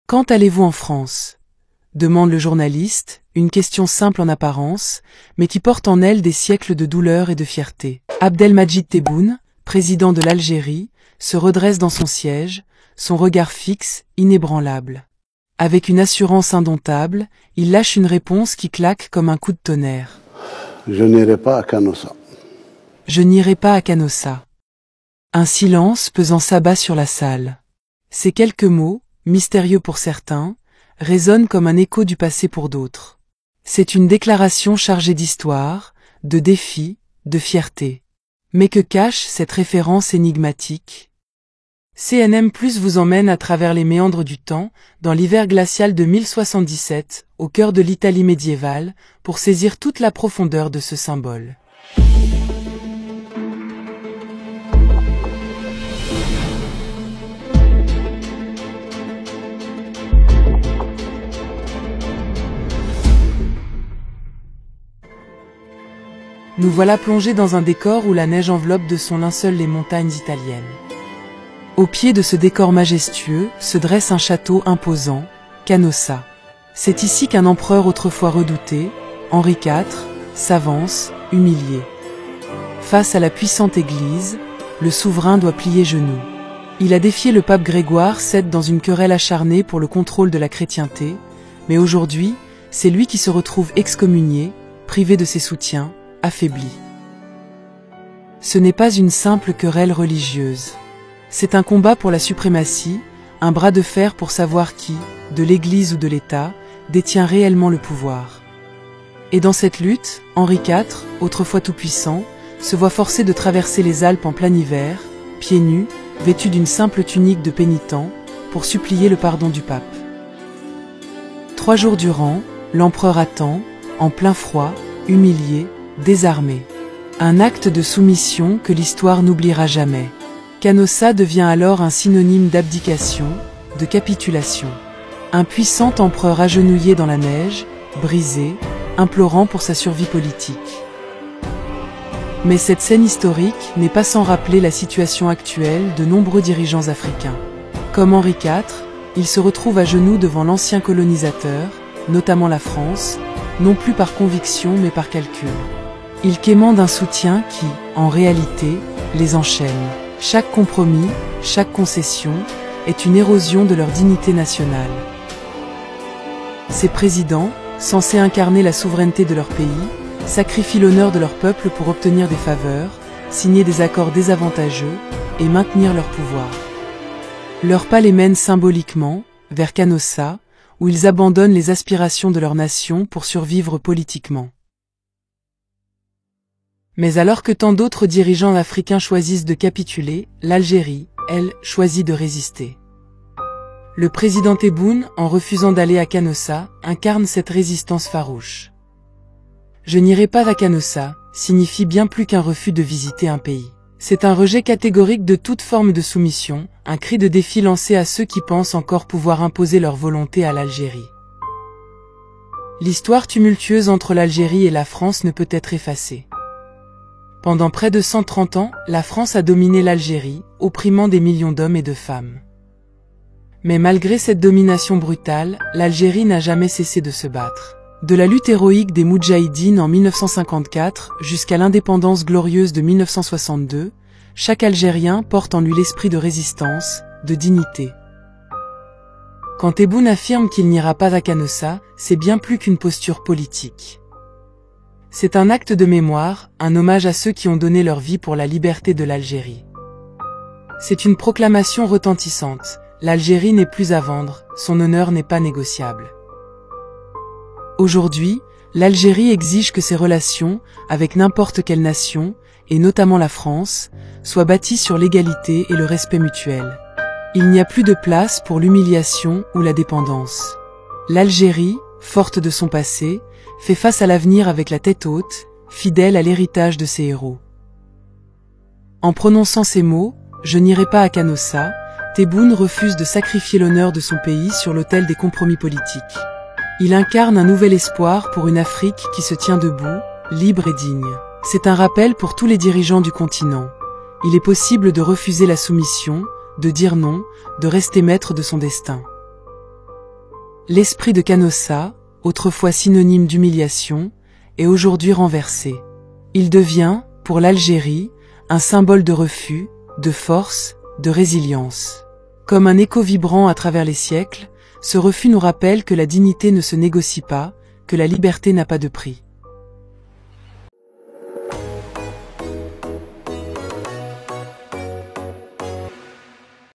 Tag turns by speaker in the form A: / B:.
A: Quand allez-vous en France? Demande le journaliste, une question simple en apparence, mais qui porte en elle des siècles de douleur et de fierté. Abdelmadjid Tebboune, président de l'Algérie, se redresse dans son siège, son regard fixe, inébranlable. Avec une assurance indomptable, il lâche une réponse qui claque comme un coup de tonnerre.
B: Je n'irai pas à Canossa.
A: Je n'irai pas à Canossa. Un silence pesant s'abat sur la salle. Ces quelques mots, mystérieux pour certains, résonnent comme un écho du passé pour d'autres. C'est une déclaration chargée d'histoire, de défis, de fierté. Mais que cache cette référence énigmatique? CNM+ vous emmène à travers les méandres du temps, dans l'hiver glacial de 1077, au cœur de l'Italie médiévale, pour saisir toute la profondeur de ce symbole. Nous voilà plongés dans un décor où la neige enveloppe de son linceul les montagnes italiennes. Au pied de ce décor majestueux se dresse un château imposant, Canossa. C'est ici qu'un empereur autrefois redouté, Henri IV, s'avance, humilié. Face à la puissante église, le souverain doit plier genoux. Il a défié le pape Grégoire VII dans une querelle acharnée pour le contrôle de la chrétienté, mais aujourd'hui, c'est lui qui se retrouve excommunié, privé de ses soutiens, affaibli. Ce n'est pas une simple querelle religieuse. C'est un combat pour la suprématie, un bras de fer pour savoir qui, de l'Église ou de l'État, détient réellement le pouvoir. Et dans cette lutte, Henri IV, autrefois tout-puissant, se voit forcé de traverser les Alpes en plein hiver, pieds nus, vêtu d'une simple tunique de pénitent, pour supplier le pardon du pape. 3 jours durant, l'empereur attend, en plein froid, humilié, désarmé. Un acte de soumission que l'histoire n'oubliera jamais. Canossa devient alors un synonyme d'abdication, de capitulation. Un puissant empereur agenouillé dans la neige, brisé, implorant pour sa survie politique. Mais cette scène historique n'est pas sans rappeler la situation actuelle de nombreux dirigeants africains. Comme Henri IV, il se retrouve à genoux devant l'ancien colonisateur, notamment la France, non plus par conviction mais par calcul. Ils quémandent un soutien qui, en réalité, les enchaîne. Chaque compromis, chaque concession, est une érosion de leur dignité nationale. Ces présidents, censés incarner la souveraineté de leur pays, sacrifient l'honneur de leur peuple pour obtenir des faveurs, signer des accords désavantageux et maintenir leur pouvoir. Leur pas les mène symboliquement vers Canossa, où ils abandonnent les aspirations de leur nation pour survivre politiquement. Mais alors que tant d'autres dirigeants africains choisissent de capituler, l'Algérie, elle, choisit de résister. Le président Tebboune, en refusant d'aller à Canossa, incarne cette résistance farouche. Je n'irai pas à Canossa signifie bien plus qu'un refus de visiter un pays. C'est un rejet catégorique de toute forme de soumission, un cri de défi lancé à ceux qui pensent encore pouvoir imposer leur volonté à l'Algérie. L'histoire tumultueuse entre l'Algérie et la France ne peut être effacée. Pendant près de 130 ans, la France a dominé l'Algérie, opprimant des millions d'hommes et de femmes. Mais malgré cette domination brutale, l'Algérie n'a jamais cessé de se battre. De la lutte héroïque des Moudjahidines en 1954 jusqu'à l'indépendance glorieuse de 1962, chaque Algérien porte en lui l'esprit de résistance, de dignité. Quand Tebboune affirme qu'il n'ira pas à Canossa, c'est bien plus qu'une posture politique. C'est un acte de mémoire, un hommage à ceux qui ont donné leur vie pour la liberté de l'Algérie. C'est une proclamation retentissante. L'Algérie n'est plus à vendre, son honneur n'est pas négociable. Aujourd'hui, l'Algérie exige que ses relations, avec n'importe quelle nation, et notamment la France, soient bâties sur l'égalité et le respect mutuel. Il n'y a plus de place pour l'humiliation ou la dépendance. L'Algérie, forte de son passé, fait face à l'avenir avec la tête haute, fidèle à l'héritage de ses héros. En prononçant ces mots, « Je n'irai pas à Canossa », Tebboune refuse de sacrifier l'honneur de son pays sur l'autel des compromis politiques. Il incarne un nouvel espoir pour une Afrique qui se tient debout, libre et digne. C'est un rappel pour tous les dirigeants du continent. Il est possible de refuser la soumission, de dire non, de rester maître de son destin. L'esprit de Canossa, autrefois synonyme d'humiliation, est aujourd'hui renversé. Il devient, pour l'Algérie, un symbole de refus, de force, de résilience. Comme un écho vibrant à travers les siècles, ce refus nous rappelle que la dignité ne se négocie pas, que la liberté n'a pas de prix.